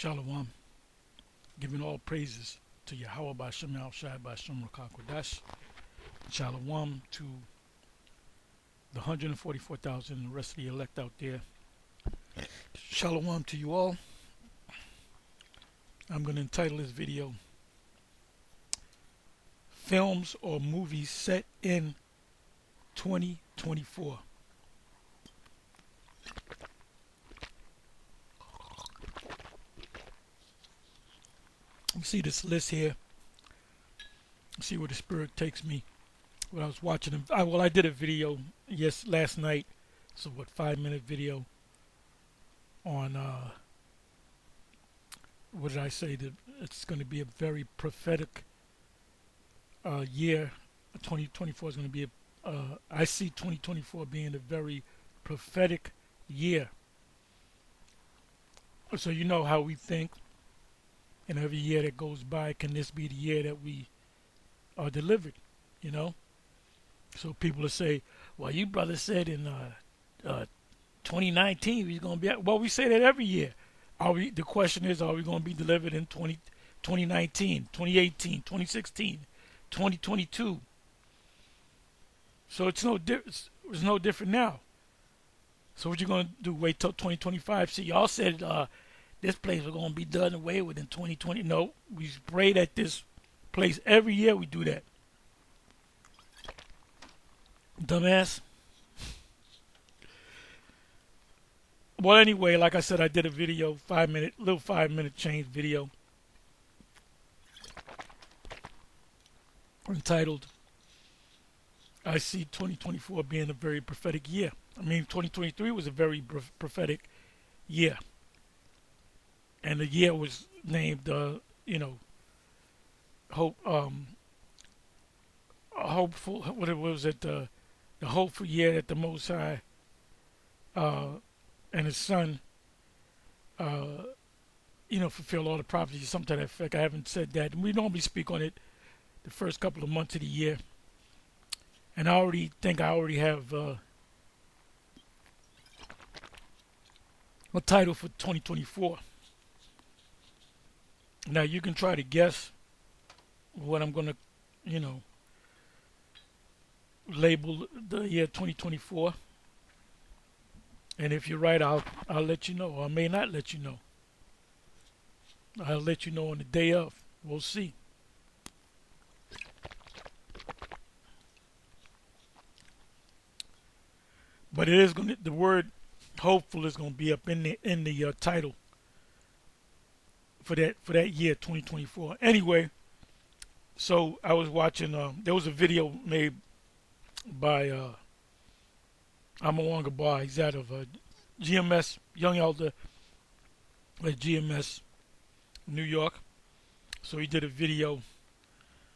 Shalom, giving all praises to Yahweh Bashem Al-Shai Bashem Rakakwadash. Shalom to the 144,000 and the rest of the elect out there. Shalom to you all. I'm going to entitle this video Films or Movies Set in 2024. You see this list here. See where the spirit takes me. When I was watching them, I did a video last night. So what, 5-minute video on what did I say? That it's going to be a very prophetic year. 2024 is going to be I see 2024 being a very prophetic year. So you know how we think. And every year that goes by, can this be the year that we are delivered? You know? So people will say, well, you brother said in 2019 we're going to be, well, we say that every year. The question is, are we going to be delivered in 2019, 2018, 2016, 2022? So it's no different now. So what you going to do, wait till 2025? See, y'all said this place was going to be done away with in 2020. No, we sprayed at this place every year. We do that. Dumbass. Well, anyway, like I said, I did a video, 5-minute change video entitled, I see 2024 being a very prophetic year. I mean, 2023 was a very prophetic year. And the year was named, hopeful. What was it? The hopeful year that the Most High and His Son, fulfill all the prophecies. Something to that effect. I haven't said that. And we normally speak on it the first couple of months of the year. And I already have a title for 2024. Now you can try to guess what I'm gonna, label the year 2024. And if you're right, I'll let you know, or I may not let you know. I'll let you know on the day of. We'll see. But it is the word hopeful is gonna be up in the title for that year 2024. Anyway, so I was watching. There was a video made by Amawanga Bar. He's out of GMS, Young Elder at GMS, New York. So he did a video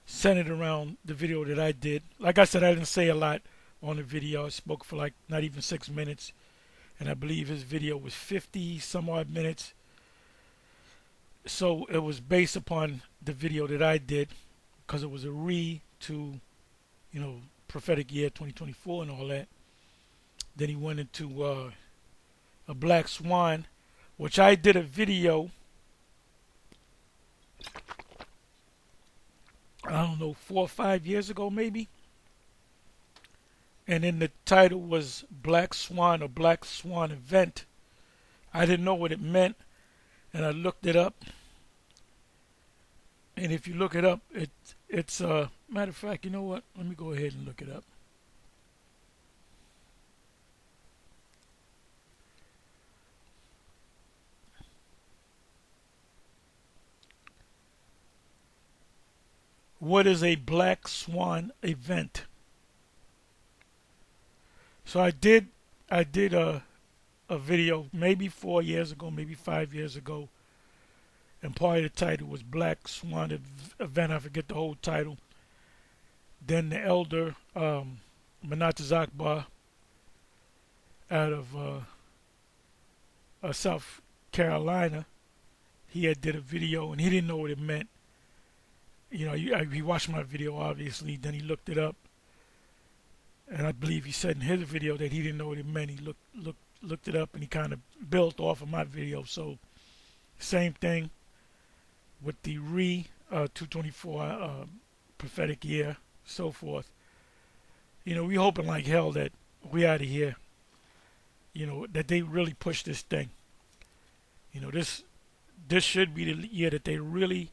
centered around the video that I did. Like I said, I didn't say a lot on the video. I spoke for like not even 6 minutes, and I believe his video was 50 some odd minutes. So it was based upon the video that I did, because it was a to, prophetic year 2024 and all that. Then he went into a Black Swan, which I did a video, I don't know, 4 or 5 years ago maybe. And then the title was Black Swan or Black Swan Event. I didn't know what it meant, and I looked it up. And if you look it up, it's matter of fact, you know what? Let me go ahead and look it up. What is a Black Swan event? So I did a video maybe 4 years ago, maybe 5 years ago, and part of the title was Black Swan Event. I forget the whole title. Then the elder Manata Zakbar out of South Carolina, he had did a video and he didn't know what it meant. He watched my video obviously. Then he looked it up, and I believe he said in his video that he didn't know what it meant. He looked it up, and he kind of built off of my video. So Same thing with the 224 prophetic year, so forth. We hoping like hell that we out of here. That they really push this thing. This should be the year that they really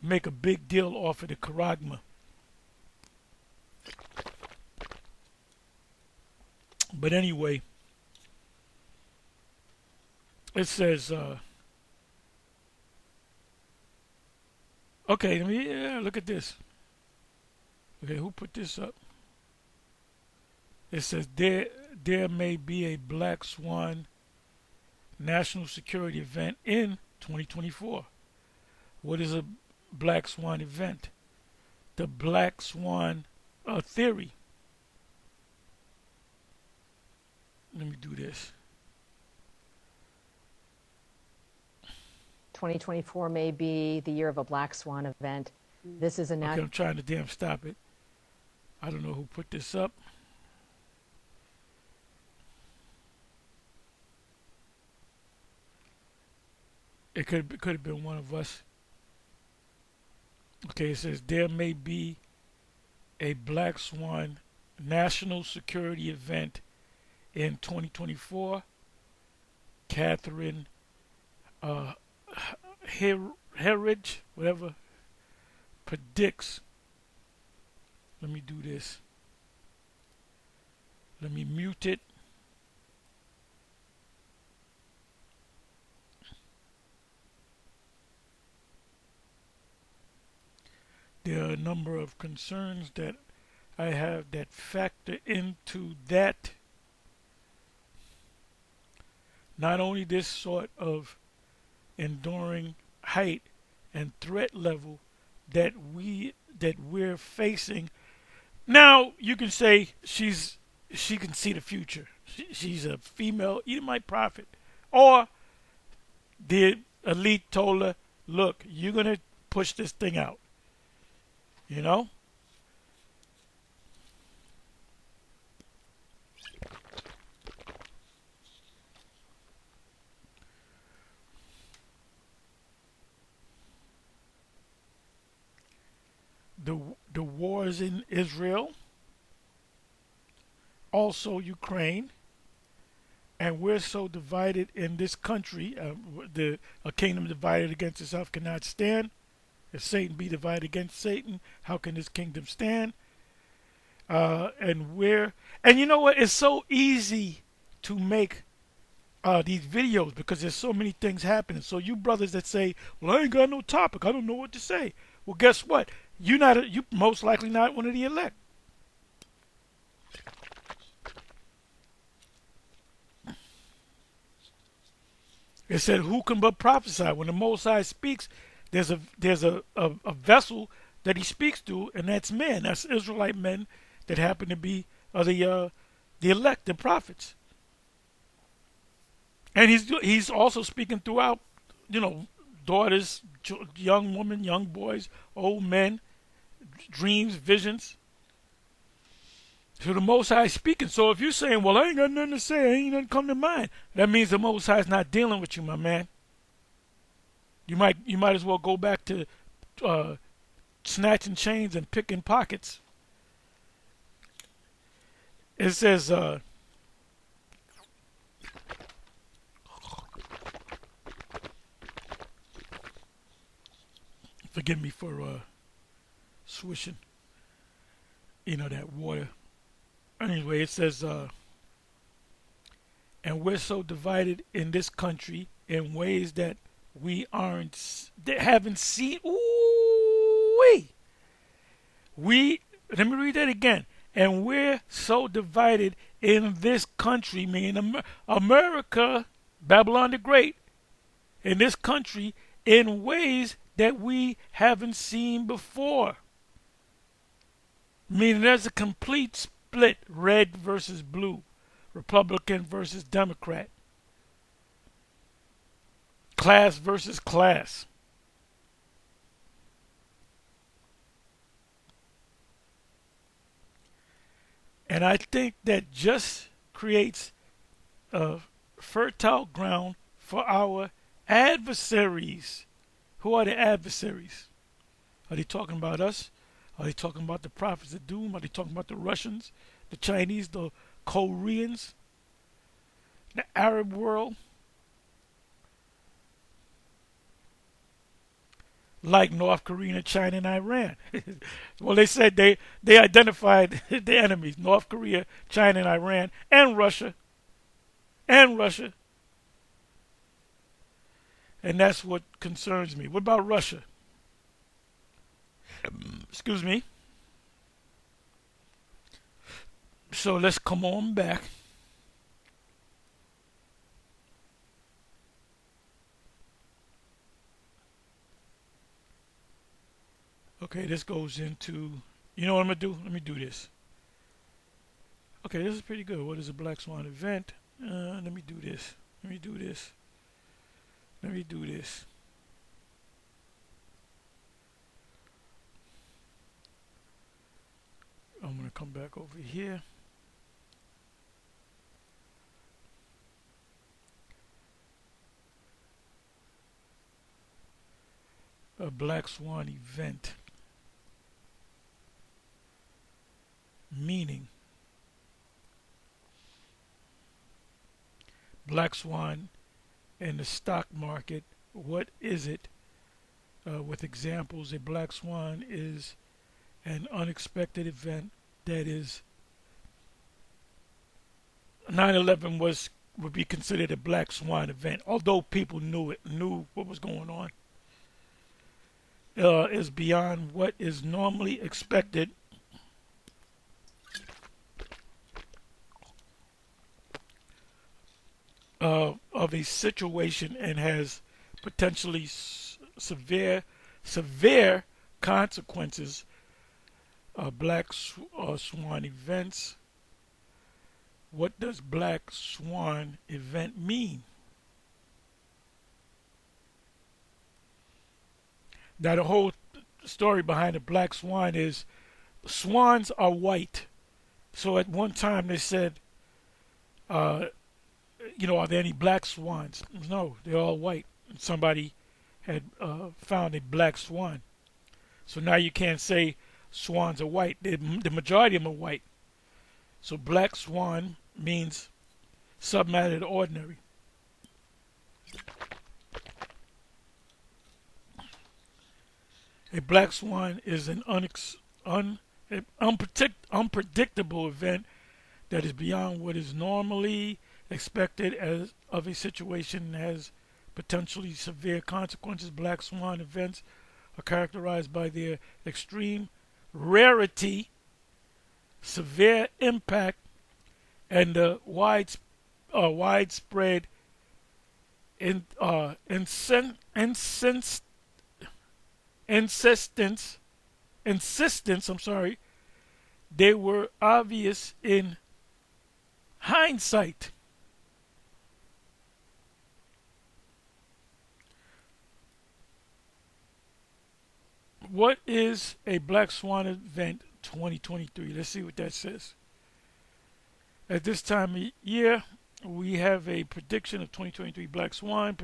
make a big deal off of the charagma. But anyway, it says, okay, look at this. Okay, who put this up? It says there may be a Black Swan national security event in 2024. What is a Black Swan event? The Black Swan theory. Let me do this. 2024 may be the year of a Black Swan event. This is a Okay, I'm trying to damn stop it. I don't know who put this up. It could have been one of us. Okay, it says there may be a Black Swan national security event in 2024. Catherine Herridge, whatever, predicts. Let me do this. Let me mute it. There are a number of concerns that I have that factor into that. Not only this sort of enduring height and threat level that we're facing. Now you can say she can see the future. She's a female Edomite prophet, or the elite told her, "Look, you're gonna push this thing out." You know. The wars in Israel, also Ukraine, and we're so divided in this country. A kingdom divided against itself cannot stand. If Satan be divided against Satan, how can this kingdom stand? And you know what? It's so easy to make these videos because there's so many things happening. So you brothers that say, "Well, I ain't got no topic. I don't know what to say." Well, guess what? You most likely not one of the elect. It said, "Who can but prophesy?" When the Most High speaks, there's a vessel that he speaks to, and that's men. That's Israelite men that happen to be the elect, the prophets. And he's also speaking throughout, daughters, young women, young boys, old men, dreams, visions. So the Most High is speaking. So if you're saying, "Well, I ain't got nothing to say, ain't nothing come to mind," that means the Most High is not dealing with you, my man. You might as well go back to snatching chains and picking pockets. It says, forgive me for swishing, that water. Anyway, it says, and we're so divided in this country in ways that we haven't seen. Ooh, let me read that again. And we're so divided in this country, meaning America, Babylon the Great, in this country in ways that we haven't seen before. Meaning there's a complete split, red versus blue, Republican versus Democrat, class versus class. And I think that just creates a fertile ground for our Adversaries. Who are the adversaries? Are they talking about us? Are they talking about the prophets of doom? Are they talking about the Russians, the Chinese, the Koreans, the Arab world? Like North Korea, China, and Iran. Well, they said they identified the enemies: North Korea, China, and Iran, and Russia, and Russia. And that's what concerns me. What about Russia? Excuse me. So let's come on back. Okay, this goes into. You know what I'm gonna do? Let me do this. Okay, this is pretty good. What is a Black Swan event? Let me do this. Let me do this. Let me do this. I'm gonna come back over here. A Black Swan event. Meaning. Black Swan in the stock market. What is it? With examples, a Black Swan is an unexpected event that is 9/11 would be considered a Black Swan event, although people knew what was going on. Is beyond what is normally expected of a situation and has potentially severe consequences. Black Swan events. What does Black Swan event mean? Now the whole story behind the Black Swan is swans are white. So at one time they said, uh, are there any black swans? No, they're all white. And somebody had found a black swan. So now you can't say swans are white. The majority of them are white. So Black Swan means something out of the ordinary. A Black Swan is an unpredictable event that is beyond what is normally expected as of a situation and has potentially severe consequences. Black Swan events are characterized by their extreme rarity, severe impact, and the widespread insistence. I'm sorry. They were obvious in hindsight. What is a Black Swan event 2023? Let's see what that says. At this time of year, we have a prediction of 2023 Black Swan,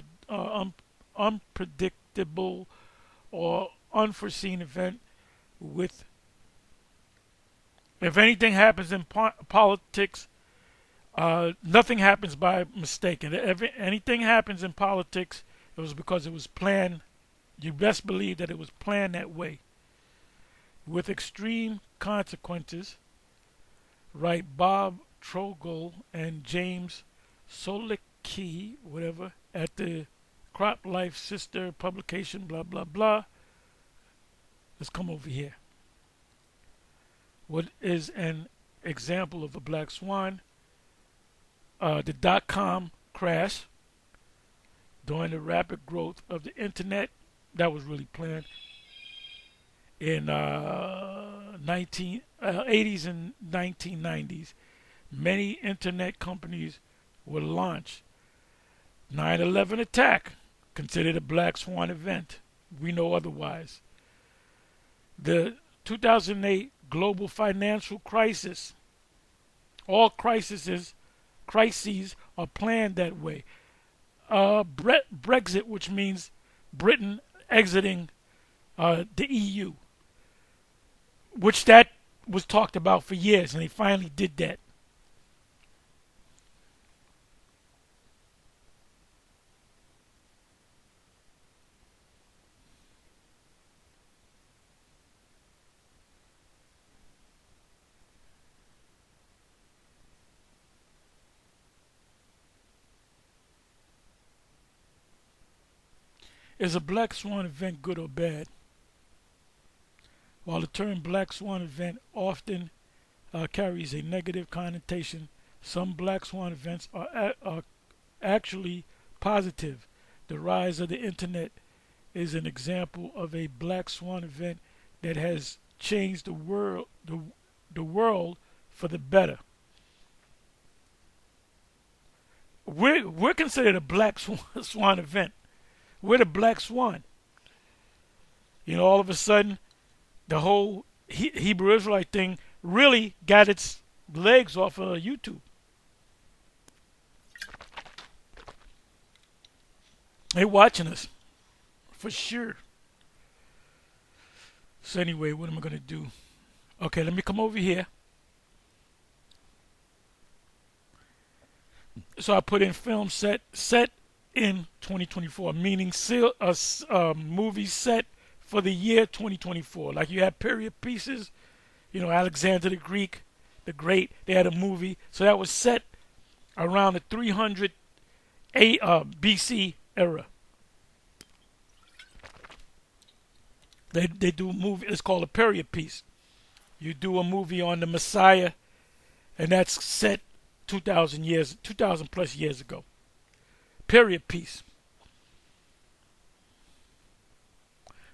unpredictable or unforeseen event with, if anything happens in politics, nothing happens by mistake. And if anything happens in politics, it was because it was planned. You best believe that it was planned that way. With extreme consequences, right? Bob Trogel and James Solicki, whatever, at the Crop Life sister publication, blah, blah, blah. Let's come over here. What is an example of a Black Swan? The dot-com crash during the rapid growth of the internet. That was really planned in 80s and 1990s. Many internet companies were launched. 9/11 attack, considered a Black Swan event. We know otherwise. The 2008 global financial crisis. All crises are planned that way. Brexit, which means Britain exiting the EU, which that was talked about for years, and they finally did that. Is a Black Swan event good or bad? While the term Black Swan event often carries a negative connotation, some Black Swan events are actually positive. The rise of the internet is an example of a Black Swan event that has changed the world for the better. We're considered a Black Swan event. We're the Black Swan. All of a sudden, the whole Hebrew Israelite thing really got its legs off of YouTube. They're watching us for sure. So anyway, what am I gonna do? Okay, let me come over here. So I put in film set in 2024, meaning a movie set for the year 2024. Like you have period pieces, Alexander the Great. They had a movie, so that was set around the 300 BC era. They do a movie. It's called a period piece. You do a movie on the Messiah, and that's set 2,000 plus years ago. Period piece.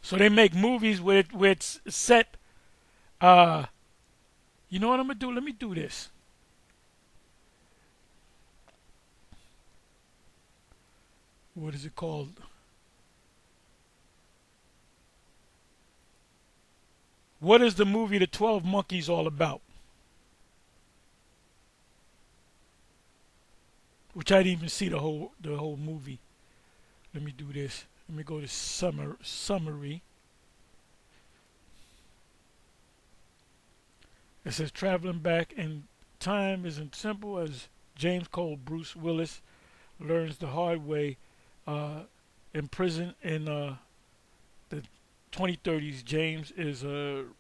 So they make movies where it's set. You know what I'm gonna do? Let me do this. What is it called? What is the movie The 12 Monkeys all about? Which I didn't even see the whole movie. Let me do this. Let me go to summary. It says traveling back in time isn't simple as James Cole Bruce Willis learns the hard way. In prison in the 2030s, James is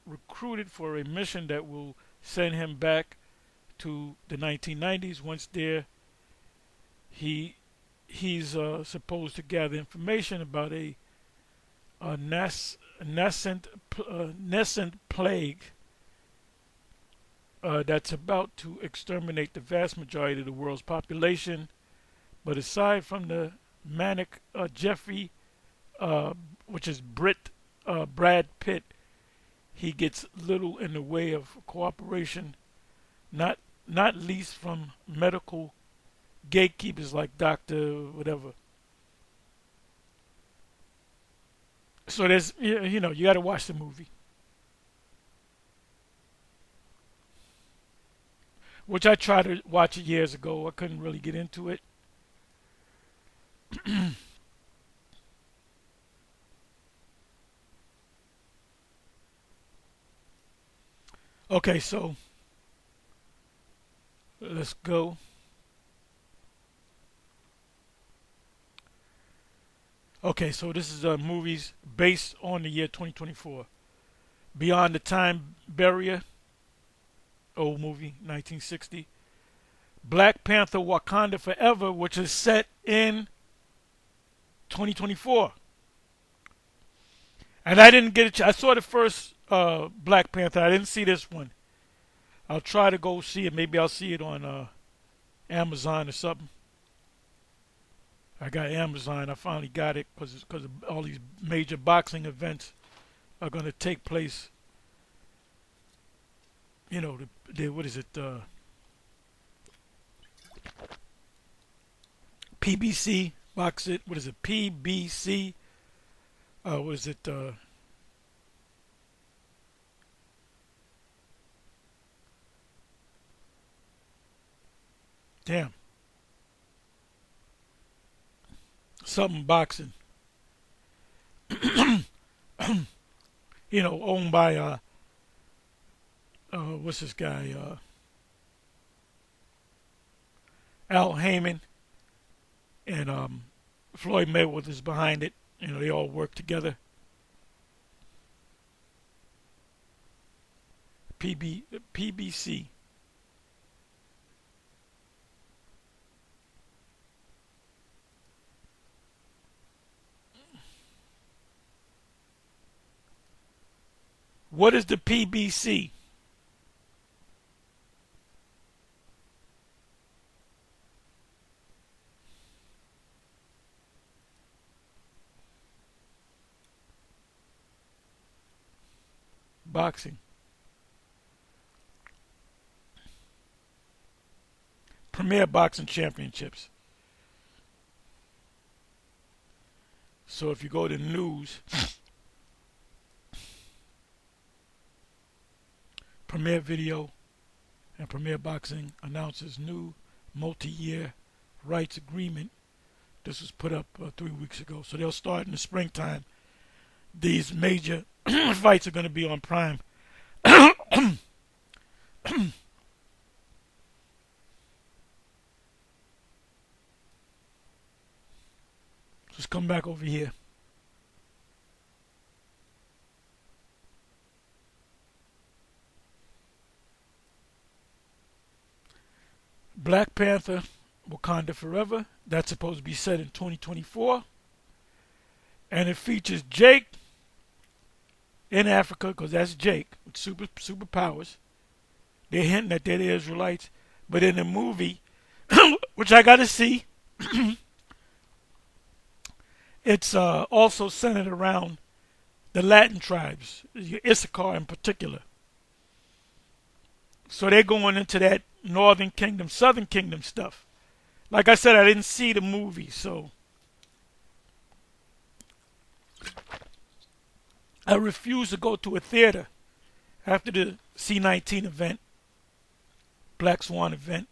recruited for a mission that will send him back to the 1990s. Once there, he's supposed to gather information about a nascent plague that's about to exterminate the vast majority of the world's population. But aside from the manic Jeffrey, which is Brad Pitt, he gets little in the way of cooperation, not least from medical gatekeepers like Doctor whatever. So there's you got to watch the movie, which I tried to watch it years ago. I couldn't really get into it. Okay, so let's go. Okay, so this is movies based on the year 2024. Beyond the Time Barrier, old movie, 1960. Black Panther Wakanda Forever, which is set in 2024. And I didn't get I saw the first Black Panther. I didn't see this one. I'll try to go see it. Maybe I'll see it on Amazon or something. I got Amazon. I finally got it because all these major boxing events are going to take place. What is it? PBC box it. What is it? PBC. What is it? Damn. something boxing. Owned by what's this guy? Al Heyman and Floyd Mayweather's behind it. They all work together. PBC. What is the PBC? Boxing. Premier Boxing Championships. So if you go to news, Premier Video and Premier Boxing announces new multi-year rights agreement. This was put up 3 weeks ago. So they'll start in the springtime. These major fights are going to be on Prime. Just come back over here. Black Panther, Wakanda Forever. That's supposed to be set in 2024. And it features Jake in Africa, because that's Jake with superpowers. They're hinting that they're the Israelites. But in the movie, which I got to see, it's also centered around the Latin tribes, Issachar in particular. So they're going into that Northern Kingdom, Southern Kingdom stuff. Like I said, I didn't see the movie, so I refused to go to a theater after the C-19 event, Black Swan event.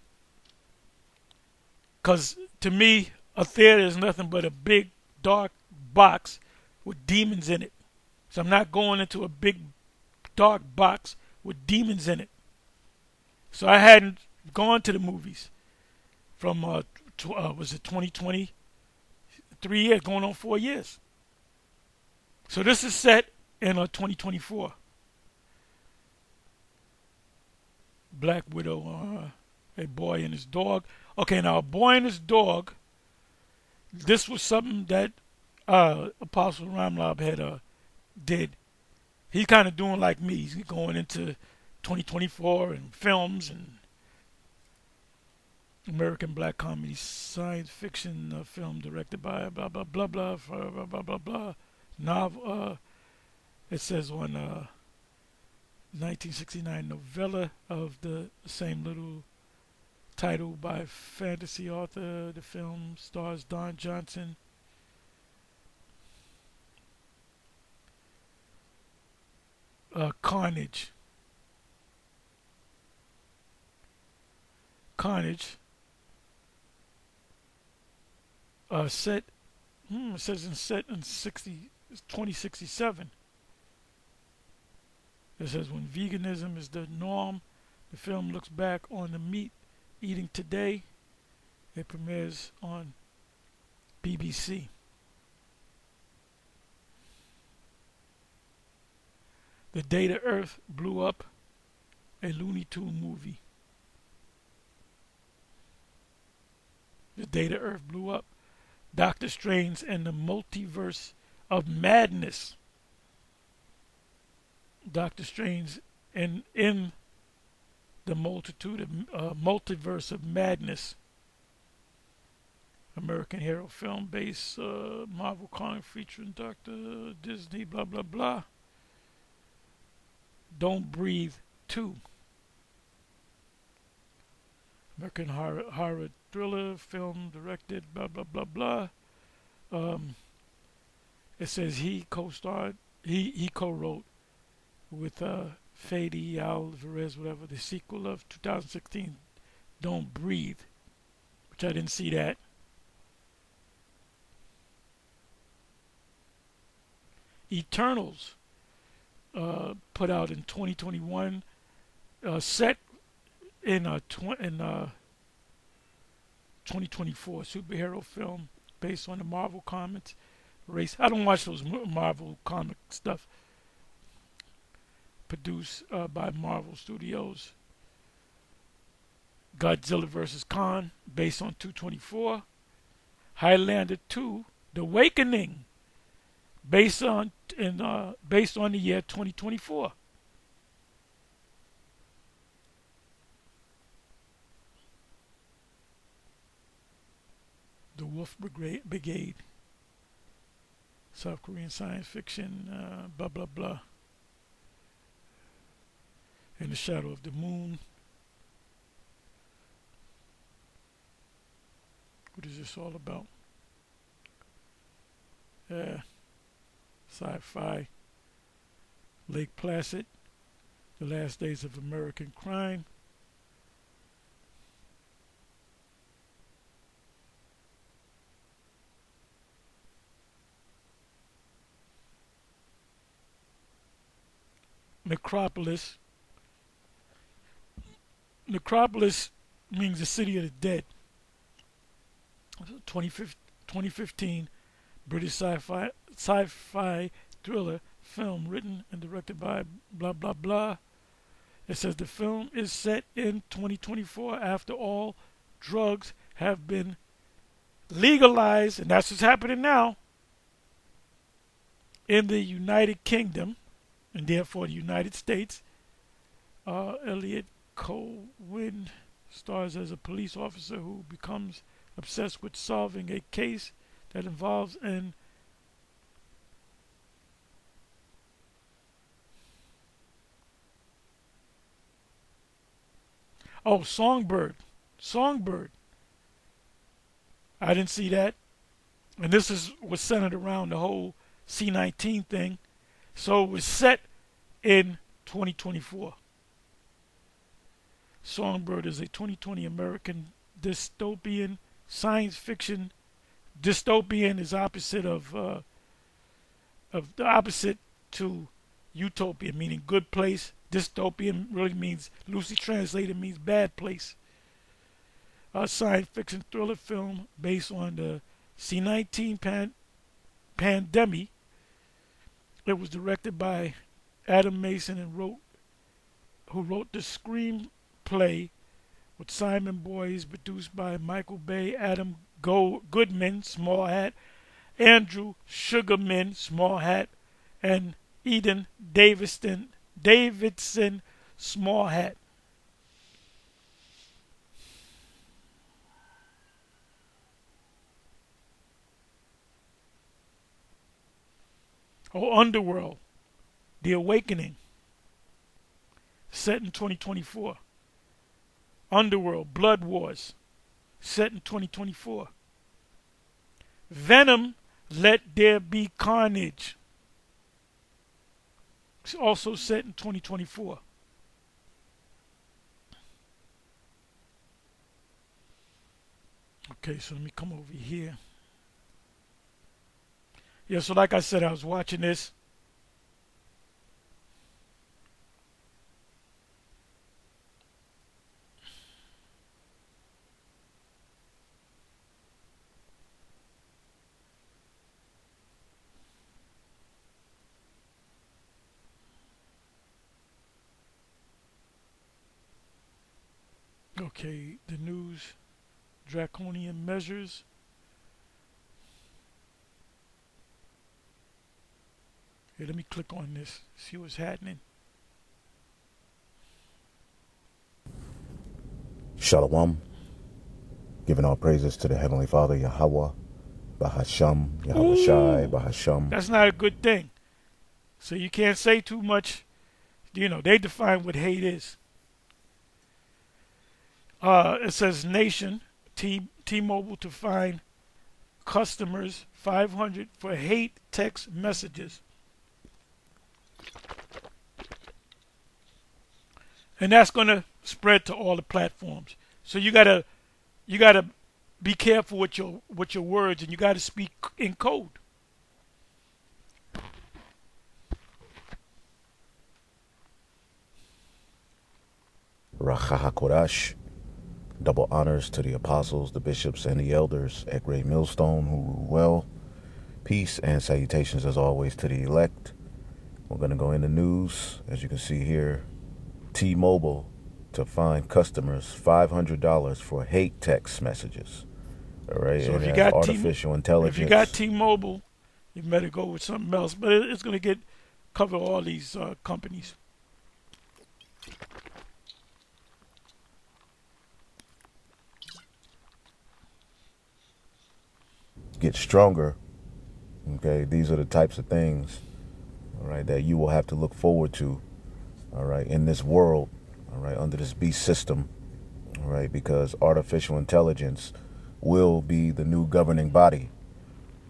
Because to me, a theater is nothing but a big, dark box with demons in it. So I'm not going into a big, dark box with demons in it. So I hadn't gone to the movies from, was it 2020? 3 years, going on 4 years. So this is set in 2024. Black Widow, a boy and his dog. Okay, now a boy and his dog. This was something that Apostle Ramlab had did. He's kind of doing like me. He's going into 2024 and films and American black comedy, science fiction film directed by blah blah blah blah blah blah blah blah. Novel. It says on 1969 novella of the same little title by fantasy author. The film stars Don Johnson. Carnage. Set. It says set in 2067. It says when veganism is the norm, the film looks back on the meat eating today. It premieres on BBC. The Day the Earth Blew Up, a Looney Tune movie. The Day the Earth Blew Up. Doctor Strange and the Multiverse of Madness. Doctor Strange and in the multiverse of madness. American hero film based Marvel comic featuring Dr. Disney, blah blah blah. Don't Breathe 2. American horror thriller film directed, blah blah blah blah. It says he co-starred, he co-wrote with Fede Alvarez, whatever, the sequel of 2016, Don't Breathe, which I didn't see that. Eternals, put out in 2021, set in 2024, superhero film based on the Marvel comics race. I don't watch those Marvel comic stuff. Produced by Marvel Studios. Godzilla vs. Kong, based on 224. Highlander 2, The Awakening, based on the year 2024. The Wolf Brigade, South Korean science fiction, blah blah blah. In the Shadow of the Moon. What is this all about? Sci-fi. Lake Placid, The Last Days of American Crime. Necropolis. Necropolis means the city of the dead. 2015 British sci-fi thriller film written and directed by blah blah blah. It says the film is set in 2024 after all drugs have been legalized, and that's what's happening now in the United Kingdom and therefore the United States. Elliot Colwyn stars as a police officer who becomes obsessed with solving a case that involves an Songbird. I didn't see that. And this was centered around the whole C-19 thing. So it was set in 2024. Songbird is a 2020 American dystopian science fiction. Dystopian is opposite of the opposite to utopia, meaning good place. Dystopian really means, loosely translated, means bad place. A science fiction thriller film based on the C-19 pandemic. It was directed by Adam Mason and who wrote the screenplay with Simon Boyes, produced by Michael Bay, Adam Goodman, small hat, Andrew Sugarman, small hat, and Eden Davidson, small hat. Underworld, The Awakening, set in 2024. Underworld, Blood Wars, set in 2024. Venom, Let There Be Carnage, also set in 2024. Okay, so let me come over here. Yeah, so like I said, I was watching this. Okay, the news, draconian measures. Here, let me click on this, see what's happening. Shalom. Giving all praises to the Heavenly Father, Yahweh, Bahasham, Yahweh Shai, Bahasham. That's not a good thing. So you can't say too much. You know, they define what hate is. It says nation, T-Mobile to fine customers $500 for hate text messages. And that's going to spread to all the platforms. So you gotta be careful with your words, and you gotta speak in code. Rachahakodash. Double honors to the apostles, the bishops, and the elders at Great Millstone who rule well. Peace and salutations as always to the elect. We're going to go into news. As you can see here, T-Mobile to fine customers $500 for hate text messages. All right, So it if you has got artificial intelligence. if you got T-Mobile, you better go with something else. But it's going to cover all these companies. Get stronger. Okay, these are the types of things, all right, that you will have to look forward to, all right, in this world, all right, under this beast system, all right, because artificial intelligence will be the new governing body,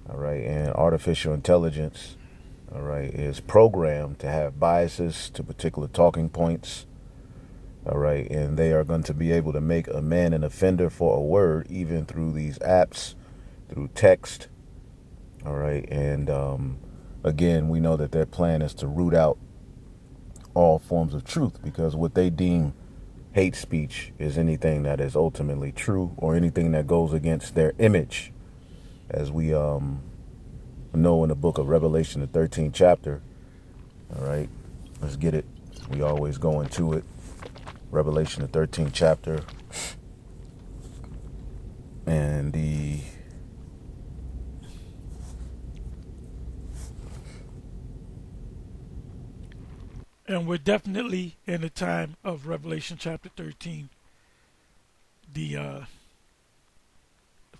all right, and artificial intelligence, all right, is programmed to have biases to particular talking points, all right, and they are going to be able to make a man an offender for a word, even through these apps, through text. All right, and again, we know that their plan is to root out all forms of truth, because what they deem hate speech is anything that is ultimately true or anything that goes against their image. As we know in the book of Revelation, the 13th chapter, all right, let's get it. We always go into it. Revelation, the 13th chapter, and And we're definitely in the time of Revelation chapter 13, the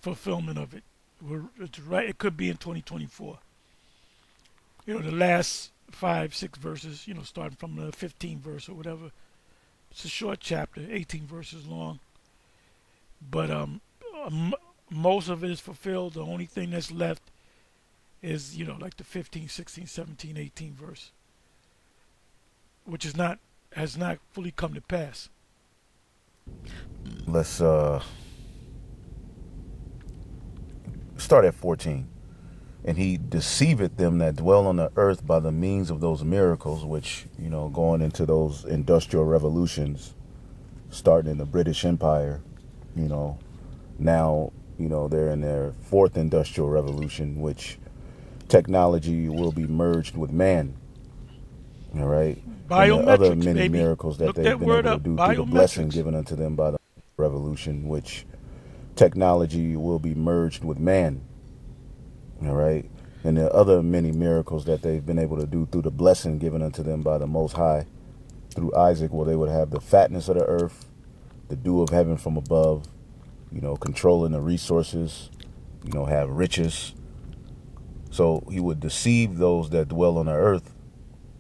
fulfillment of it. It's right. It could be in 2024. The last 5, 6 verses, starting from the 15th verse or whatever. It's a short chapter, 18 verses long. But most of it is fulfilled. The only thing that's left is, like the 15, 16, 17, 18 verse, which has not fully come to pass. let's start at 14. And he deceiveth them that dwell on the earth by the means of those miracles, which, going into those industrial revolutions, starting in the British Empire, now, they're in their fourth industrial revolution, which technology will be merged with man. All right. And the other Biometrics, many baby. miracles that Look they've that been word able to up. do through the blessing Biometrics. given unto them by the revolution, which technology will be merged with man. All right. And the other many miracles that they've been able to do through the blessing given unto them by the Most High through Isaac, where they would have the fatness of the earth, the dew of heaven from above, controlling the resources, have riches. So he would deceive those that dwell on the earth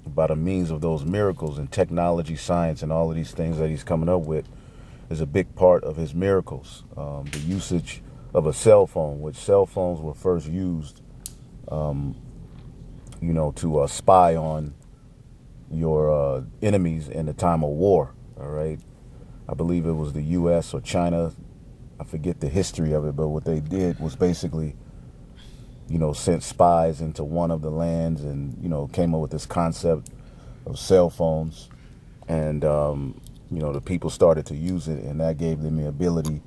by the means of those miracles, and technology, science, and all of these things that he's coming up with is a big part of his miracles. The usage of a cell phone, which cell phones were first used, to spy on your enemies in the time of war. All right. I believe it was the U.S. or China. I forget the history of it, but what they did was basically, sent spies into one of the lands and, came up with this concept of cell phones. And, the people started to use it, and that gave them the ability,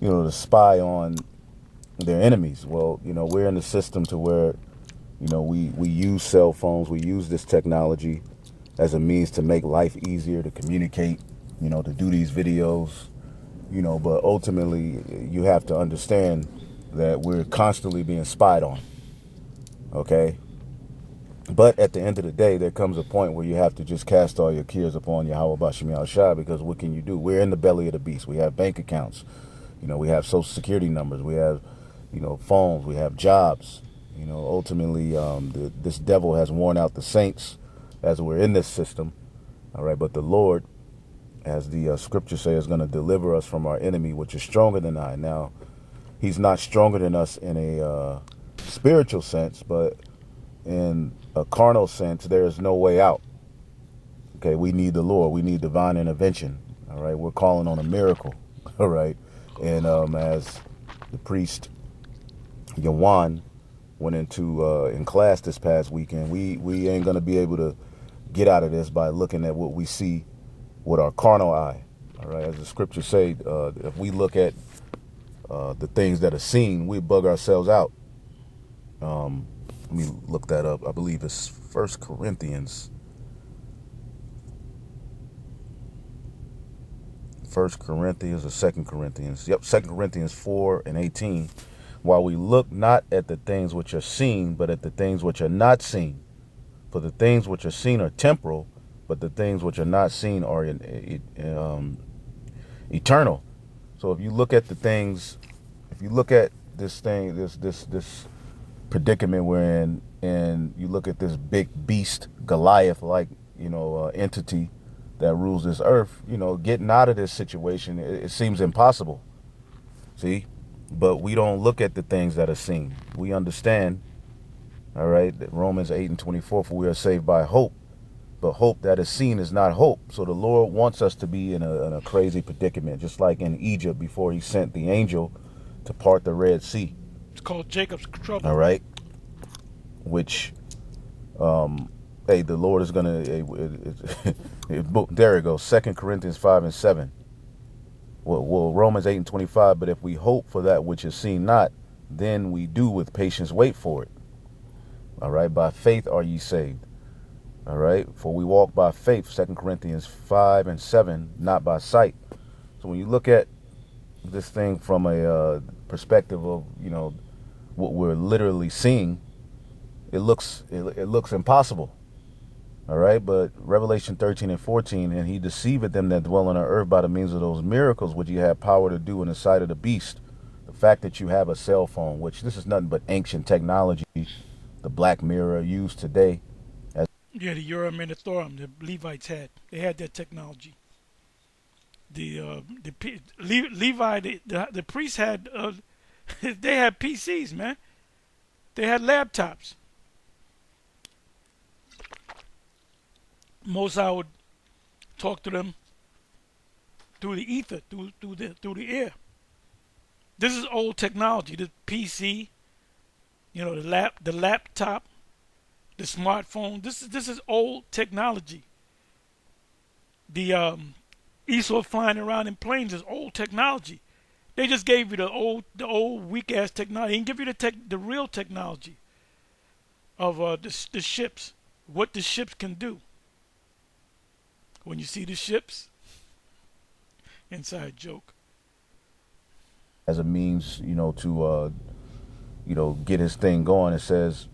to spy on their enemies. Well, we're in the system to where, we use cell phones, we use this technology as a means to make life easier, to communicate, to do these videos, but ultimately you have to understand that we're constantly being spied on. Okay. But at the end of the day, there comes a point where you have to just cast all your cares upon Yahweh Bashim Yahushua, because what can you do? We're in the belly of the beast. We have bank accounts. We have social security numbers. We have, phones. We have jobs. Ultimately, this devil has worn out the saints as we're in this system. All right. But the Lord, as the scripture says, is going to deliver us from our enemy, which is stronger than I. Now, he's not stronger than us in a spiritual sense, but in a carnal sense, there is no way out. Okay, we need the Lord. We need divine intervention. All right, we're calling on a miracle. All right, and as the priest Yawan went into in class this past weekend, we ain't gonna be able to get out of this by looking at what we see with our carnal eye. All right, as the scriptures say, if we look at the things that are seen, we bug ourselves out. Let me look that up. I believe it's First Corinthians. First Corinthians or Second Corinthians. Yep, 2 Corinthians 4:18. While we look not at the things which are seen, but at the things which are not seen. For the things which are seen are temporal, but the things which are not seen are eternal. So if you look at the things, if you look at this thing, this predicament we're in, and you look at this big beast, Goliath, like, entity that rules this earth, getting out of this situation, it seems impossible. See, but we don't look at the things that are seen. We understand, all right, that Romans 8:24, for we are saved by hope, but hope that is seen is not hope. So the Lord wants us to be in a crazy predicament, just like in Egypt before he sent the angel to part the Red Sea. It's called Jacob's trouble. All right, which hey, the Lord is gonna. There it goes. 2 Corinthians 5:7. Well, Romans 8:25. But if we hope for that which is seen not, then we do with patience wait for it. All right. By faith are ye saved. All right. For we walk by faith. 2 Corinthians 5:7. Not by sight. So when you look at this thing from a perspective of what we're literally seeing, it looks impossible. All right, but Revelation 13:14, and he deceiveth them that dwell on the earth by the means of those miracles which he had power to do in the sight of the beast. The fact that you have a cell phone, which this is nothing but ancient technology, the black mirror used today. Yeah, the Urim and the Thummim, the Levites had. They had that technology. Levi, the priests had, they had PCs, man. They had laptops. Mosai would talk to them through the ether, through the air. This is old technology. The PC, the laptop, the smartphone. This is old technology. The Esau flying around in planes is old technology. They just gave you the old weak ass technology. They didn't give you the real technology of the ships. What the ships can do. When you see the ships, inside joke. As a means, to get his thing going, it says,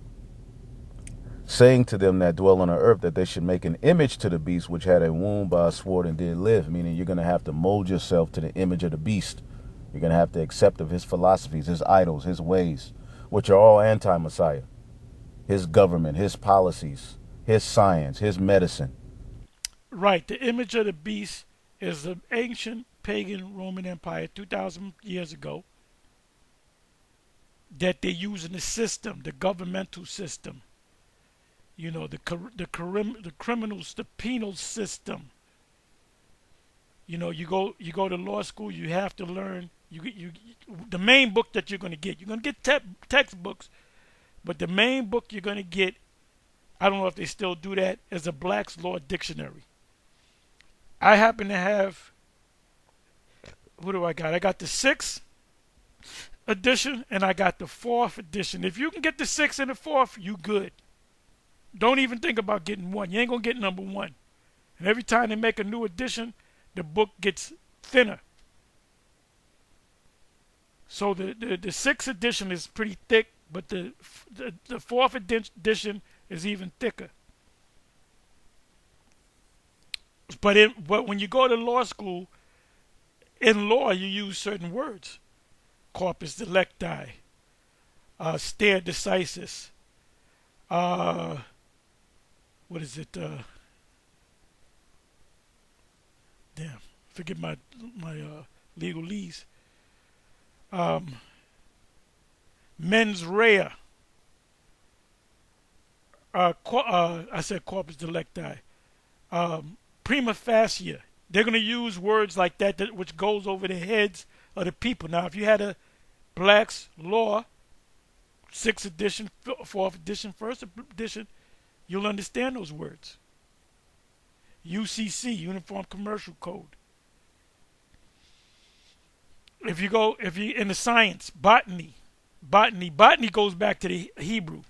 saying to them that dwell on the earth that they should make an image to the beast which had a wound by a sword and did live. Meaning you're going to have to mold yourself to the image of the beast. You're going to have to accept of his philosophies, his idols, his ways, which are all anti-Messiah. His government, his policies, his science, his medicine. Right, the image of the beast is the ancient pagan Roman Empire 2,000 years ago that they use in the system, the governmental system. The criminals, the penal system. You go to law school, you have to learn. The main book that you're going to get. You're going to get textbooks, but the main book you're going to get, I don't know if they still do that, is a Black's Law Dictionary. I happen to have, what do I got? I got the 6th edition and I got the 4th edition. If you can get the 6th and the 4th, you good. Don't even think about getting 1. You ain't going to get number 1. And every time they make a new edition, the book gets thinner. So the 6th edition is pretty thick, but the 4th edition is even thicker. But when you go to law school, in law you use certain words. Corpus delicti, stare decisis, what is it? Forget my legalese. Mens rea. I said corpus delicti. Prima facie. They're going to use words like that which goes over the heads of the people. Now, if you had a Black's Law, 6th edition, 4th edition, 1st edition, you'll understand those words. UCC, Uniform Commercial Code. if you in the science, botany goes back to the Hebrew.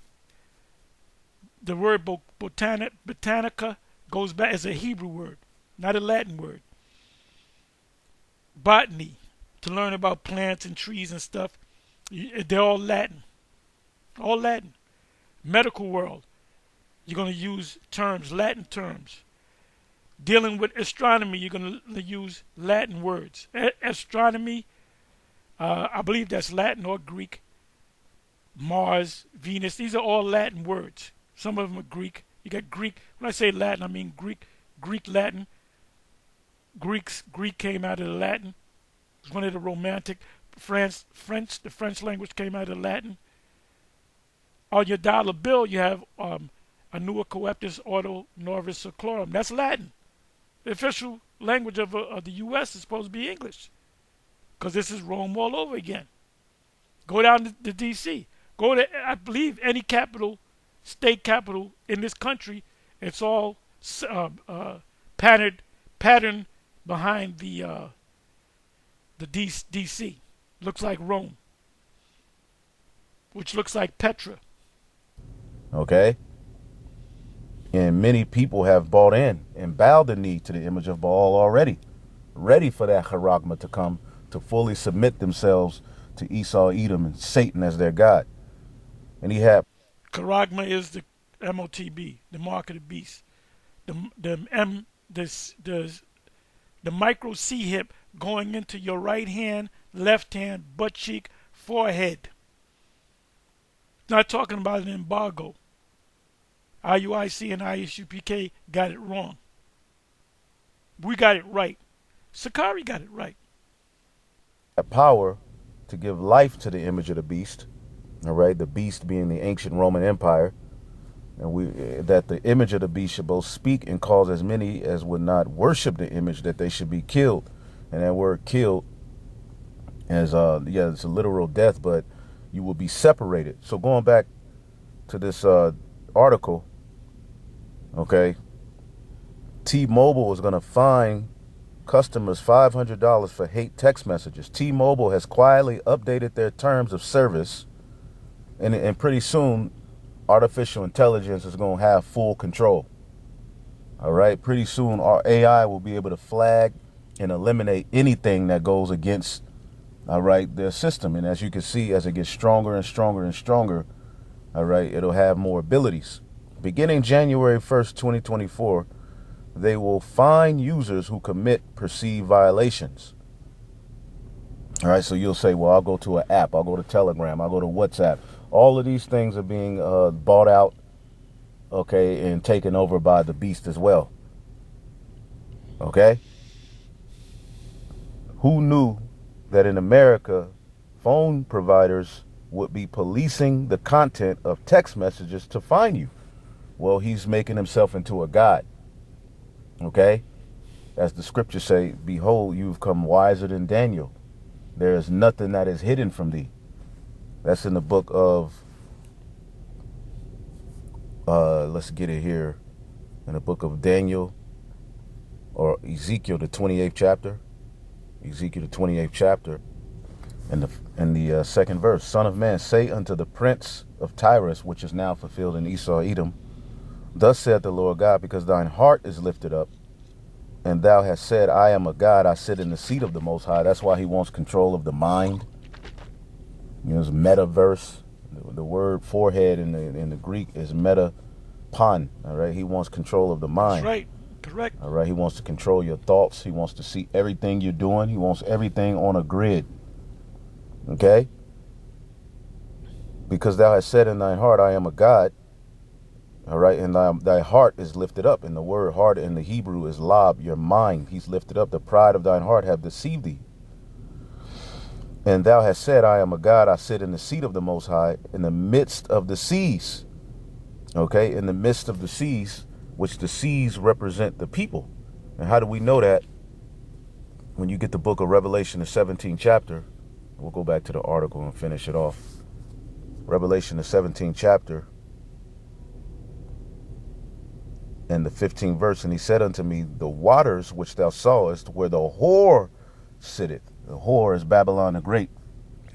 The word botanica goes back as a Hebrew word, not a Latin word. Botany, to learn about plants and trees and stuff, they're all Latin. All Latin. Medical world, you're going to use terms, Latin terms. Dealing with astronomy, you're going to use Latin words. Astronomy, I believe that's Latin or Greek. Mars, Venus, these are all Latin words. Some of them are Greek. You got Greek. When I say Latin, I mean Greek Latin. Greek came out of the Latin. It's one of the romantic. French, the French language came out of Latin. On your dollar bill, you have Anua Coeptus Ordo Norvis Seclorum. That's Latin. The official language of the U.S. is supposed to be English, because this is Rome all over again. Go down to D.C. Go to, I believe, any capital, state capital in this country. It's all patterned behind the D.C. Looks like Rome, which looks like Petra. Okay? And many people have bought in and bowed the knee to the image of Baal already, ready for that charagma to come, to fully submit themselves to Esau, Edom, and Satan as their God. And he had... Charagma is the MOTB, the mark of the beast. The micro C hip going into your right hand, left hand, butt cheek, forehead. Not talking about an embargo. IUIC and ISUPK got it wrong. We got it right. Sakari got it right. power to give life to the image of the beast. All right, the beast being the ancient Roman Empire. And that the image of the beast should both speak and cause as many as would not worship the image that they should be killed. And that word killed as it's a literal death, but you will be separated. So going back to this article, okay, T-Mobile is going to fine customers $500 for hate text messages. T-Mobile has quietly updated their terms of service, and pretty soon artificial intelligence is going to have full control. All right, pretty soon our AI will be able to flag and eliminate anything that goes against, all right, their system. And as you can see, as it gets stronger and stronger and stronger, all right, it'll have more abilities. Beginning January 1st, 2024, they will fine users who commit perceived violations. All right, so you'll say, well, I'll go to an app, I'll go to Telegram, I'll go to WhatsApp. All of these things are being bought out, okay, and taken over by the beast as well. Okay? Who knew that in America, phone providers would be policing the content of text messages to fine you? Well, he's making himself into a god. Okay? As the scriptures say, behold, you've come wiser than Daniel. There is nothing that is hidden from thee. That's in the book of, let's get it here, in the book of Daniel, or Ezekiel, the 28th chapter. Ezekiel, the 28th chapter, in the second verse. Son of man, say unto the prince of Tyrus, which is now fulfilled in Esau, Edom, thus saith the Lord God, because thine heart is lifted up, and thou hast said, I am a God, I sit in the seat of the Most High. That's why he wants control of the mind. You know, it's metaverse. The word forehead in the Greek is metapon. All right, he wants control of the mind. That's right. Correct. All right, he wants to control your thoughts. He wants to see everything you're doing. He wants everything on a grid. Okay? Because thou hast said in thine heart, I am a God. All right, and thy heart is lifted up. And the word heart in the Hebrew is lab, your mind. He's lifted up. The pride of thine heart have deceived thee. And thou hast said, I am a God, I sit in the seat of the Most High, in the midst of the seas. Okay, in the midst of the seas, which the seas represent the people. And how do we know that? When you get the book of Revelation, the 17th chapter, we'll go back to the article and finish it off. Revelation, the 17th chapter, and the 15th verse, and he said unto me, the waters which thou sawest, where the whore sitteth. The whore is Babylon the Great.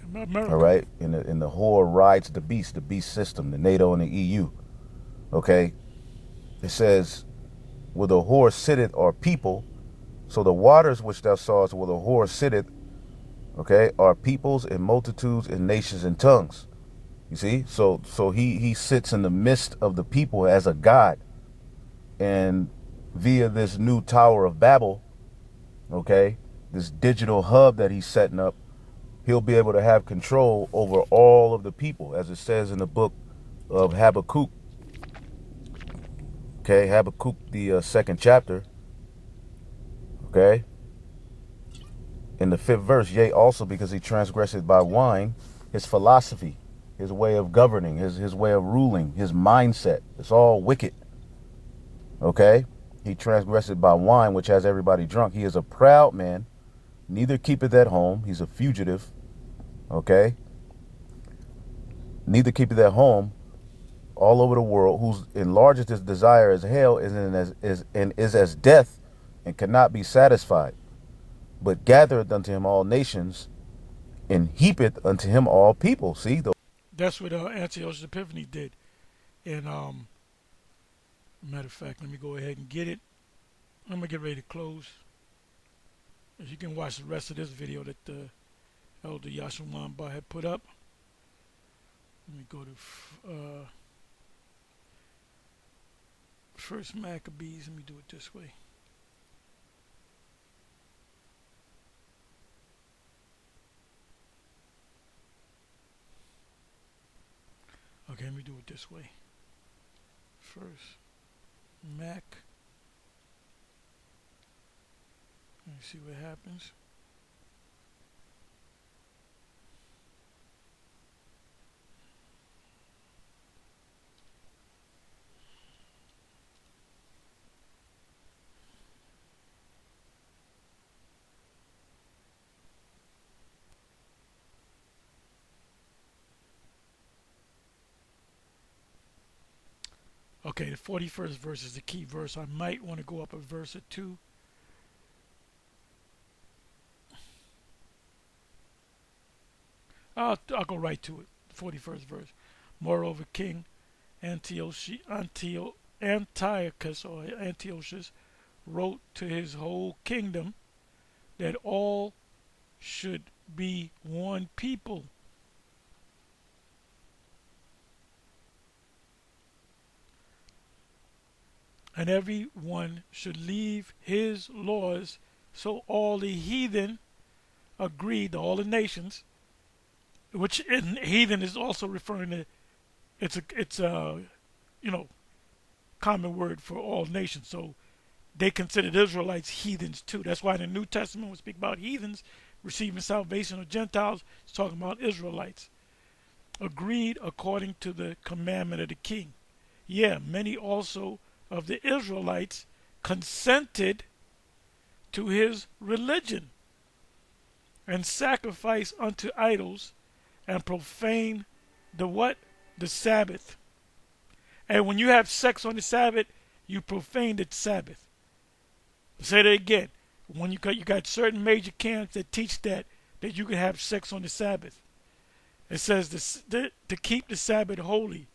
America. All right, and the whore rides the beast system, the NATO and the EU. Okay, it says, "Where the whore sitteth are people." So the waters which thou sawest where the whore sitteth, okay, are peoples and multitudes and nations and tongues. You see, so he sits in the midst of the people as a god, and via this new Tower of Babel, okay, this digital hub that he's setting up, he'll be able to have control over all of the people, as it says in the book of Habakkuk. Okay, Habakkuk, the second chapter. Okay, in the 5th verse, yea, also because he transgressed by wine, his philosophy, his way of governing, his way of ruling, his mindset, it's all wicked. Okay, he transgressed by wine, which has everybody drunk. He is a proud man, neither keepeth at home. He's a fugitive. Okay, neither keepeth at home, all over the world, whose enlargeth his desire as hell, is as death, and cannot be satisfied, but gathereth unto him all nations, and heapeth unto him all people. See, That's what Antiochus Epiphanes did. And matter of fact, let me go ahead and get it. I'm gonna get ready to close. As you can watch the rest of this video that the Elder Yashuan Bar had put up. Let me go to First Maccabees. Let me do it this way. Okay, let me do it this way. First Mac. Let me see what happens. Okay, the 41st verse is the key verse. I might want to go up a verse or two. I'll go right to it. 41st verse. Moreover, King Antiochus wrote to his whole kingdom that all should be one people. And every one should leave his laws. So all the heathen agreed, all the nations, which in heathen is also referring to, it's a common word for all nations. So they considered Israelites heathens too. That's why in the New Testament we speak about heathens receiving salvation or Gentiles, it's talking about Israelites. Agreed according to the commandment of the king. Yeah, many also of the Israelites consented to his religion and sacrificed unto idols and profane the what? The Sabbath. And when you have sex on the Sabbath, you profane the Sabbath. I'll say that again. When you got certain major camps that teach that you can have sex on the Sabbath. It says to keep the Sabbath holy.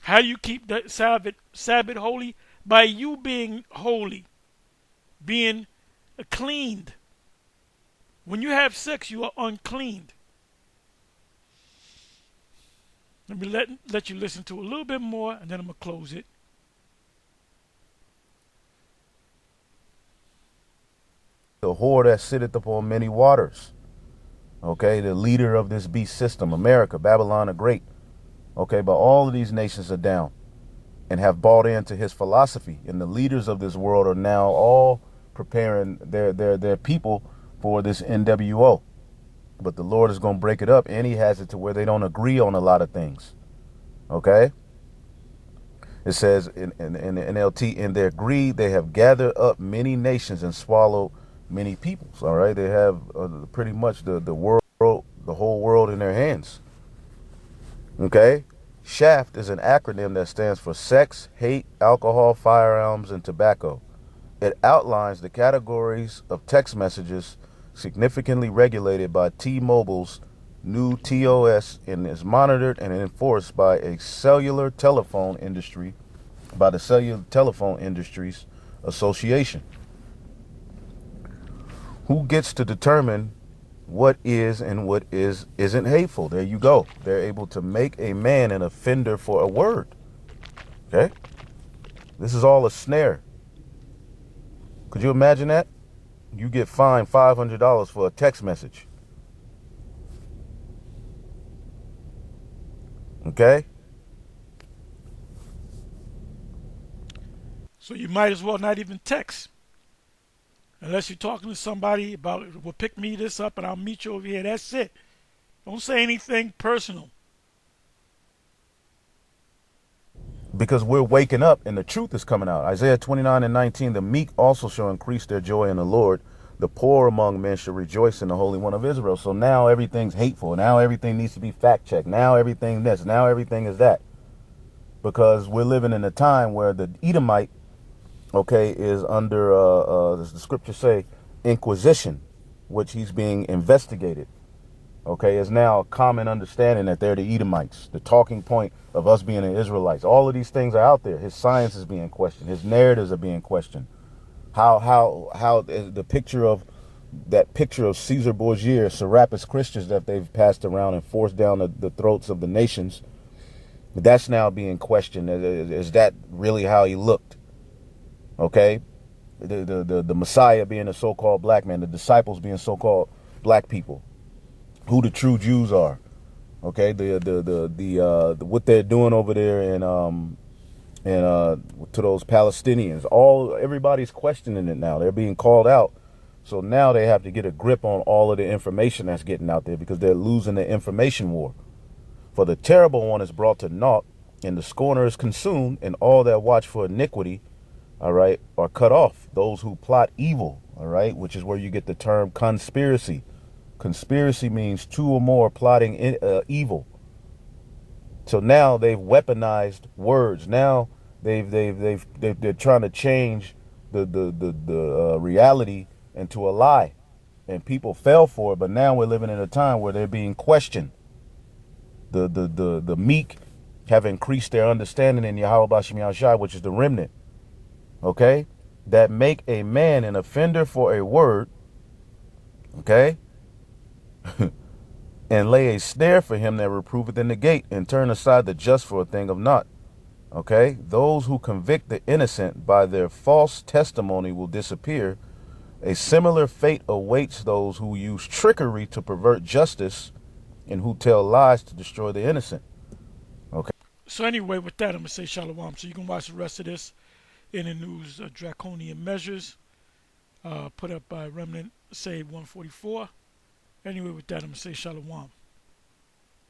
How do you keep the Sabbath holy? By you being holy, being cleaned. When you have sex, you are uncleaned. Let me let you listen to a little bit more, and then I'm going to close it. the whore that sitteth upon many waters. Okay, the leader of this beast system, America, Babylon the Great. Okay, but all of these nations are down and have bought into his philosophy. And the leaders of this world are now all preparing their people for this NWO. But the Lord is going to break it up, and he has it to where they don't agree on a lot of things. Okay? It says in NLT, in their greed, they have gathered up many nations and swallowed many peoples. All right? They have pretty much the whole world in their hands. Okay? SHAFT is an acronym that stands for sex, hate, alcohol, firearms, and tobacco. It outlines the categories of text messages significantly regulated by T-Mobile's new TOS and is monitored and enforced by a cellular telephone industry, by the Cellular Telephone Industries Association. Who gets to determine what is and what isn't hateful? There you go. They're able to make a man an offender for a word. Okay? This is all a snare. Could you imagine that? You get fined $500 for a text message. Okay? So you might as well not even text. Unless you're talking to somebody about, well, pick me this up and I'll meet you over here. That's it. Don't say anything personal. Because we're waking up and the truth is coming out. Isaiah 29:19, the meek also shall increase their joy in the Lord. The poor among men shall rejoice in the Holy One of Israel. So now everything's hateful. Now everything needs to be fact checked. Now everything this. Now everything is that. Because we're living in a time where the Edomite, okay, is under, as the scriptures say, inquisition, which he's being investigated. Okay, is now a common understanding that they're the Edomites, the talking point of us being the Israelites. All of these things are out there. His science is being questioned. His narratives are being questioned. How the picture of that picture of Caesar Borgia, Serapis Christus that they've passed around and forced down the throats of the nations, that's now being questioned. Is that really how he looked? Okay, the Messiah being a so-called black man, the disciples being so-called black people. Who the true Jews are, okay? The what they're doing over there and to those Palestinians, everybody's questioning it now. They're being called out, so now they have to get a grip on all of the information that's getting out there because they're losing the information war. For the terrible one is brought to naught, and the scorner is consumed, and all that watch for iniquity, all right, are cut off. Those who plot evil, all right, which is where you get the term conspiracy. Conspiracy means two or more plotting evil. So now they've weaponized words. Now they're trying to change the reality into a lie, and people fell for it. But now we're living in a time where they're being questioned. The meek have increased their understanding in Yahweh Bashim Yahushai, which is the remnant. Okay, that make a man an offender for a word. Okay. And lay a snare for him that reproveth in the gate, and turn aside the just for a thing of naught. Okay? Those who convict the innocent by their false testimony will disappear. A similar fate awaits those who use trickery to pervert justice and who tell lies to destroy the innocent. Okay? So anyway, with that, I'm going to say shalom. So you can watch the rest of this in the news. Draconian measures put up by Remnant Save 144. Anyway, with that, I'm going to say shalom.